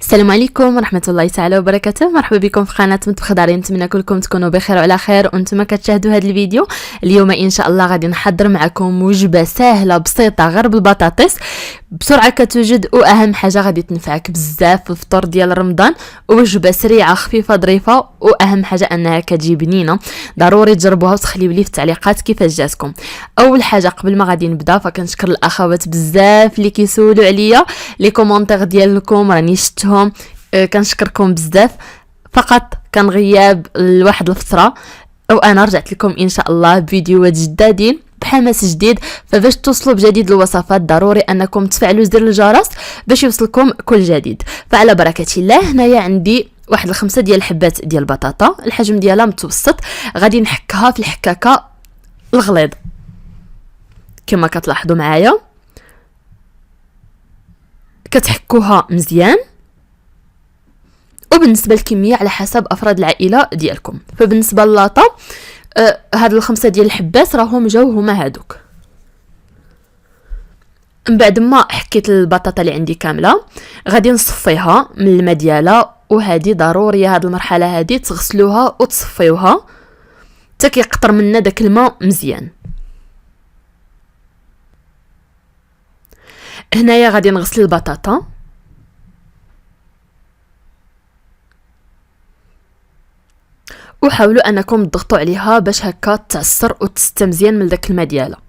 السلام عليكم ورحمه الله تعالى وبركاته. مرحبا بكم في قناه مطبخ داري. نتمنى كلكم تكونوا بخير وعلى خير وانتم كتشاهدوا هذا الفيديو. اليوم ان شاء الله غادي نحضر معكم وجبه سهله بسيطه غير بالبطاطس بسرعه كتوجد، واهم حاجه غادي تنفعك بزاف في الفطور ديال رمضان. وجبه سريعه خفيفه ظريفه، واهم حاجه انها كتجي بنينه. ضروري تجربوها وتخليو لي في التعليقات كيفاش جاتكم. اول حاجه قبل ما غادي نبدا فكنشكر الاخوات بزاف اللي كيسولوا عليا لي كومونتير ديالكم، راني شفتهم. كنشكركم بزاف. فقط كان غياب لواحد الفتره وانا رجعت لكم ان شاء الله بفيديوهات جدادين بحماس جديد. فباش توصلوا بجديد الوصفات ضروري انكم تفعلوا زر الجرس باش يوصلكم كل جديد. فعلى بركه الله هنايا عندي واحد 5 ديال الحبات ديال البطاطا، الحجم ديالها متوسط. غادي نحكها في الحكاكه الغليظ كما كتلاحظوا معايا، كتحكوها مزيان. وبالنسبه للكميه على حسب افراد العائله ديالكم. فبالنسبه للاطا هاد 5 ديال الحبات راهم جاو هما هادوك. من بعد ما حكيت البطاطا اللي عندي كامله غادي نصفيها من الماء ديالها، وهذه ضروريه هاد المرحله هذه تغسلوها وتصفيوها حتى كيقطر منا داك الماء مزيان. هنايا غادي نغسل البطاطا وحاولوا انكم تضغطوا عليها باش هكا تعصر وتستى مزيان من داك الماء ديالها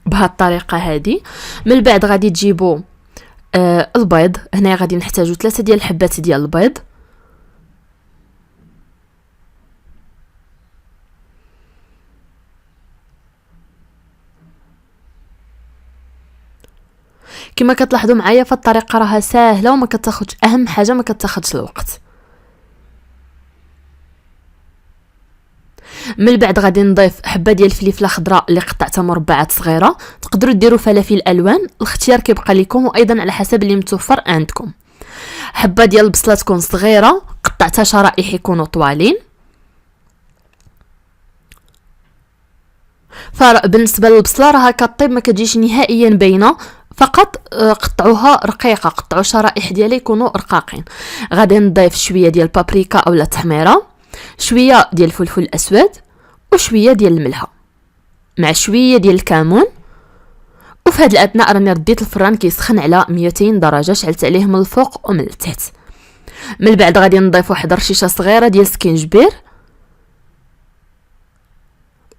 بهذه الطريقه هذه. من بعد غادي تجيبوا البيض. هنا غادي نحتاجوا 3 ديال الحبات ديال البيض. كما كتلاحظوا معايا فالطريقه راها ساهله وما كتاخذش، اهم حاجه ما كتاخذش الوقت. من بعد غادي نضيف حبه ديال الفلفله خضراء اللي قطعتها مربعات صغيره. تقدروا ديروا فلافل الوان، الاختيار كيبقى لكم وايضا على حسب اللي متوفر عندكم. حبه ديال البصله تكون صغيره قطعتها شرائح يكونوا طوالين. فبالنسبه للبصله راها كطيب ما كتجيش نهائيا باينه، فقط قطعوها رقيقه، قطعوا شرائح ديالها يكونوا رقاقين. غادي نضيف شويه ديال البابريكا اولا التحميره، شويه ديال الفلفل الاسود، وشويه ديال الملحه مع شويه ديال الكمون. وفي هذه الاثناء راني رديت الفران كيسخن على 200 درجه، شعلت عليه من الفوق ومن التحت. من بعد غادي نضيف واحد رشيشه صغيره ديال السكينجبير،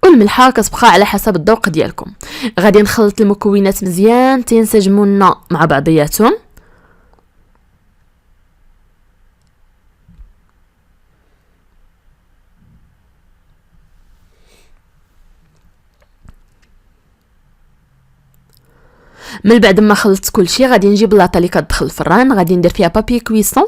والملحه كتبقى على حسب الذوق ديالكم. غادي نخلط المكونات مزيان تينسجموا لنا مع بعضياتهم. من بعد ما خلطت كل شيء غادي نجيب لاطه اللي كتدخل الفران، غادي ندير فيها بابي كويسون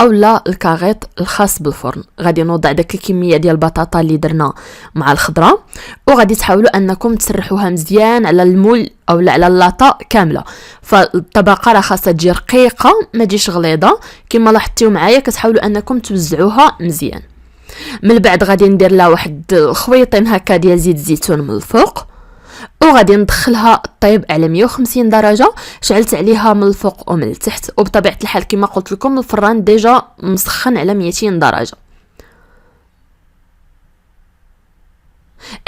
اولا الكاغيط الخاص بالفرن. غادي نوضع داك الكميه ديال البطاطا اللي درنا مع الخضره، وغادي تحاولوا انكم تسرحوها مزيان على المول اولا على اللاطه كامله. فالطبقه راه خاصها تجي رقيقه ما تجيش غليظه. كما لاحظتوا معايا كتحاولوا انكم توزعوها مزيان. من بعد غادي ندير لها واحد خويطين هكا ديال زيت الزيتون من الفوق، وغادي ندخلها طيب على 150 درجه، شعلت عليها من الفوق ومن التحت. وبطبيعه الحال كما قلت لكم الفران ديجا مسخن على 200 درجه.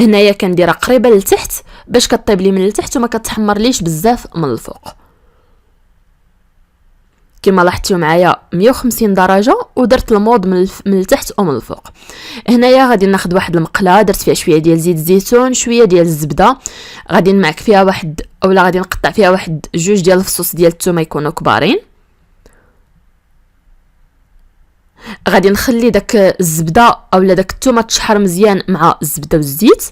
هنايا كنديرها قريبه للتحت باش كطيب لي من التحت وما كتحمر ليش بزاف من الفوق. كما لاحظتوا معايا 150 درجه ودرت الموض من التحت ومن الفوق. هنايا غادي ناخذ واحد المقله درت فيها شويه ديال زيت الزيتون، شويه ديال الزبده. غادي نمعك فيها واحد اولا غادي نقطع فيها واحد 2 ديال الفصوص ديال الثومه يكونوا كبارين. غادي نخلي داك الزبده اولا داك الثومه تشحر مزيان مع الزبده والزيت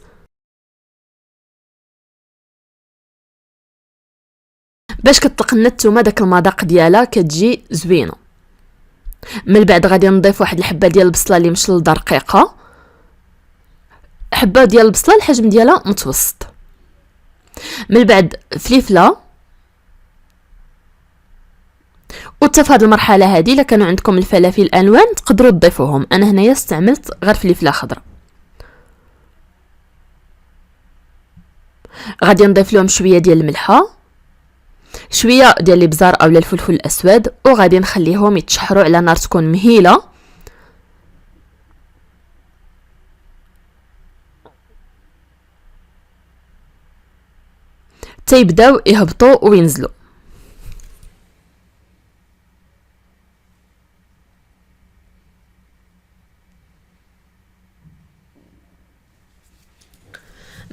باش كتقنى الثومه داك المذاق ديالها كتجي زوينه. من بعد غادي نضيف واحد الحبه ديال البصله اللي مشلده رقيقه، حبه ديال البصله الحجم ديالها متوسط. من بعد فلفله. وحتى في هذه المرحله هذه الا كانوا عندكم الفلافل الالوان تقدروا تضيفوهم، انا هنايا استعملت غير فلفله خضراء. غادي نضيف لهم شويه ديال الملحه، شويه ديال الابزار اولا الفلفل الاسود، وغادي نخليهم يتشحروا على نار تكون مهيله تيبداو يهبطوا وينزلوا.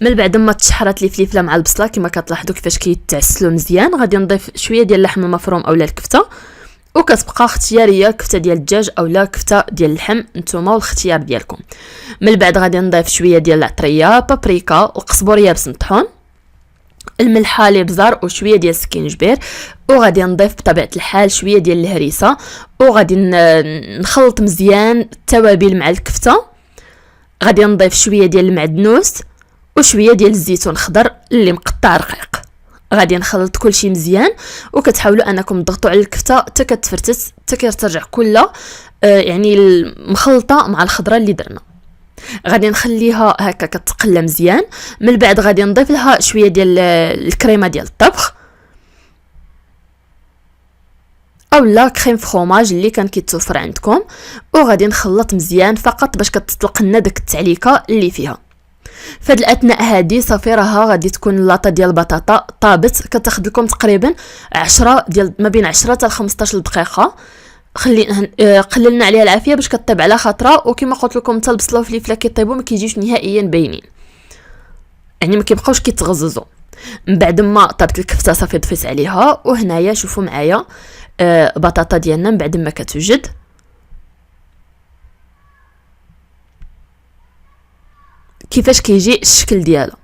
من بعد ما تشحرات لي فليفله مع البصله كما كتلاحظوا كيفاش كيتعسلوا مزيان، غادي نضيف شويه ديال اللحم المفروم اولا الكفته، وكتبقى اختياريه كفته ديال الدجاج اولا كفته ديال اللحم، نتوما والاختيار ديالكم. من بعد غادي نضيف شويه ديال العطريه، بابريكا، القزبر يابس مطحون، الملحه، الابزار، وشويه ديال السكينجبير، وغادي نضيف بطبيعه الحال شويه ديال الهريسه، وغادي نخلط مزيان التوابل مع الكفته. غادي نضيف شويه ديال المعدنوس وشويه ديال الزيتون الخضر اللي مقطع رقيق. غادي نخلط كلشي مزيان، وكتحاولوا انكم تضغطوا على الكفته حتى كتفرتت حتى كترجع كلها يعني المخلطه مع الخضره اللي درنا. غادي نخليها هكا كتقلى مزيان. من بعد غادي نضيف لها شويه ديال الكريمه ديال الطبخ اولا كريم فروماج اللي كان كيتوفر عندكم، وغادي نخلط مزيان فقط باش كتطلق لنا داك التعليكه اللي فيها. فهاد الاثناء هادي صافي راها غادي تكون اللاطه ديال البطاطا طابت، كتاخذ لكم تقريبا 10 ديال ما بين 10 حتى 15 دقيقه. قللنا عليها العافيه باش كطيب على خاطره، وكما قلت لكم حتى البصله والفلفله كيطيبوا ما كيجيوش نهائيا باينين، يعني ما كيبقاوش كيتغززوا. من بعد ما طابت الكفته صافي ضفيت عليها، وهنايا شوفوا معايا بطاطا ديالنا من بعد ما كتوجد كيفاش كيجي الشكل ديالها.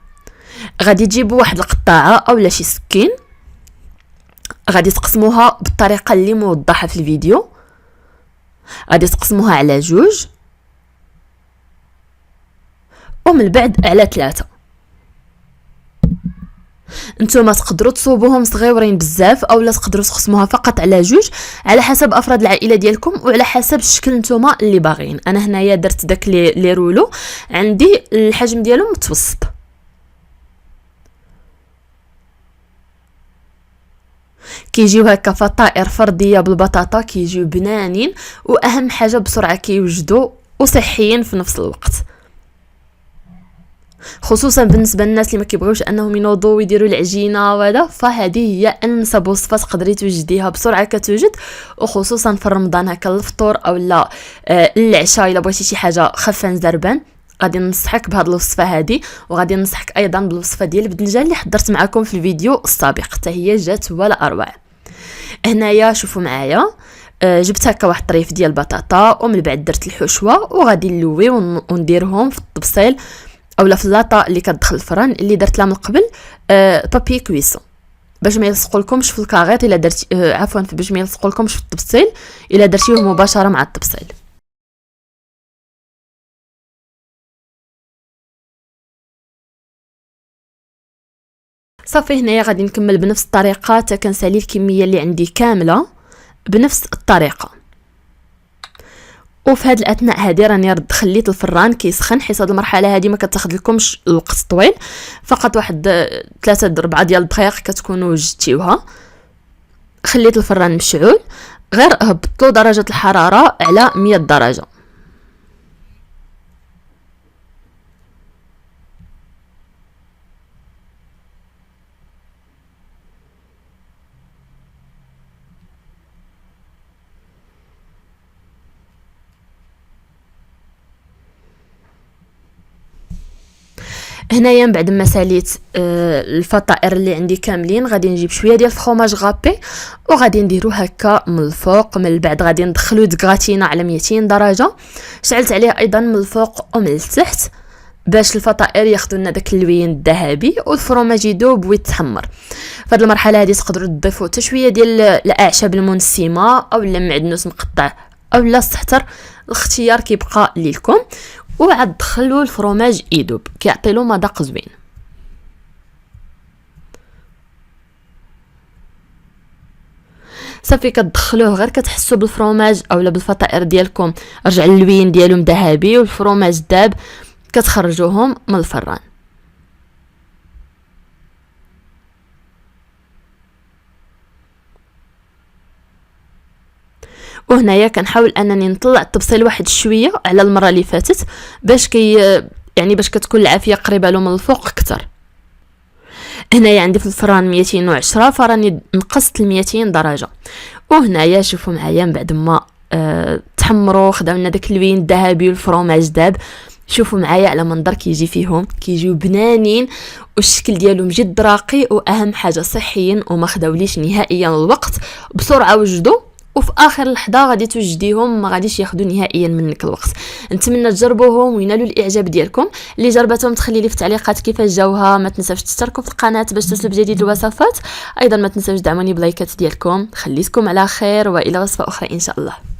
غادي تجيبوا واحد القطاعه اولا شي سكين، غادي تقسموها بالطريقه اللي موضحه في الفيديو، غادي تقسموها على 2 ومن بعد على 3. نتوما تقدروا تصوبوهم صغيورين بزاف اولا تقدروا تقسموها فقط على 2 على حسب افراد العائله ديالكم وعلى حسب الشكل نتوما اللي باغيين. انا هنايا درت داك لي رولو عندي الحجم ديالهم متوسط. كيجيو هكا فطائر فرديه بالبطاطا، كيجيو بنانين، واهم حاجه بسرعه كيوجدوا وصحيين في نفس الوقت، خصوصا بالنسبه للناس اللي ما كيبغيوش انهم ينوضوا ويديروا العجينه وهذا، فهذه هي انسب وصفه تقدري توجديها بسرعه كتوجد، وخصوصا في رمضان هكا الفطور اولا العشاء الا بغيتي شي حاجه خفه نزربان. غادي ننصحك بهذه الوصفه هذه، وغادي ننصحك ايضا بالوصفه ديال البدنجان اللي حضرت معكم في الفيديو السابق، حتى هي جات ولا اروع. هنايا شوفوا معايا جبت هكا واحد الطريف ديال البطاطا، ومن بعد درت الحشوه وغادي نلوي ونديرهم في الطبسيل اولا في اللاطه اللي كتدخل الفران اللي درت لها من قبل بابي كويسون باش ما يلصقولكمش في الكاغيط الا درتي عفوا باش ما يلصقولكمش في الطبسيل الا درتيوه مباشره مع الطبسيل. صافي هنايا غادي نكمل بنفس الطريقه حتى كنسالي الكميه اللي عندي كامله بنفس الطريقه. وفي هاد الاثناء هادي راني خليت الفران كيسخن، حيت هاد المرحله هادي ما كتاخذ لكمش الوقت طويل، فقط واحد 3-4 ديال الدقائق كتكونوا وجدتيوها. خليت الفران مشعول، غير هبطوا درجه الحراره على 100 درجه. هنايا من بعد ما ساليت الفطائر اللي عندي كاملين، غادي نجيب شويه ديال الفرomاج غابي وغادي نديرو هكا من الفوق. من بعد غادي ندخلو دغاتينا على 200 درجه، شعلت عليه ايضا من الفوق ومن التحت باش الفطائر ياخذوا لنا داك اللوين الذهبي والفرomاج يذوب ويتحمر. فهاد المرحله هذه تقدروا تضيفوا حتى شويه ديال الاعشاب المنسمه اولا معدنوس مقطع اولا السحتر، الاختيار كيبقى ليكم. وعاد دخلوا الفرomاج يذوب كيعطي له مذاق زوين. صافي كتدخلوه غير كتحسوا بالفرomاج اولا بالفطائر ديالكم رجع اللوين ديالهم ذهبي والفرomاج داب، كتخرجوهم من الفران. وهنايا كنحاول انني نطلع التبصيل واحد شويه على المره اللي فاتت باش يعني باش كتكون العافيه قريبه له من الفوق اكثر. هنايا عندي في الفران 210 فراني نقصت ل 200 درجه. وهنايا شوفوا معايا من بعد ما تحمروا خداو داك اللوين الذهبي والفرomاج داب، شوفوا معايا على منظر كيجي فيهم، كيجيو بنانين والشكل ديالهم جد راقي، واهم حاجه صحيين وما خداوليش نهائيا الوقت. بسرعه وجدوا وفي اخر لحظه غادي توجديهم، ما غاديش ياخذوا نهائيا منك الوقت. نتمنى تجربوهم وينالوا الاعجاب ديالكم. اللي جربتهم تخلي لي في التعليقات كيفاش جاوها. ما تنساوش تشتركوا في القناه باش توصلوا بجديد الوصفات. ايضا ما تنساوش دعموني بلايكات ديالكم. خليتكم على خير والى وصفه اخرى ان شاء الله.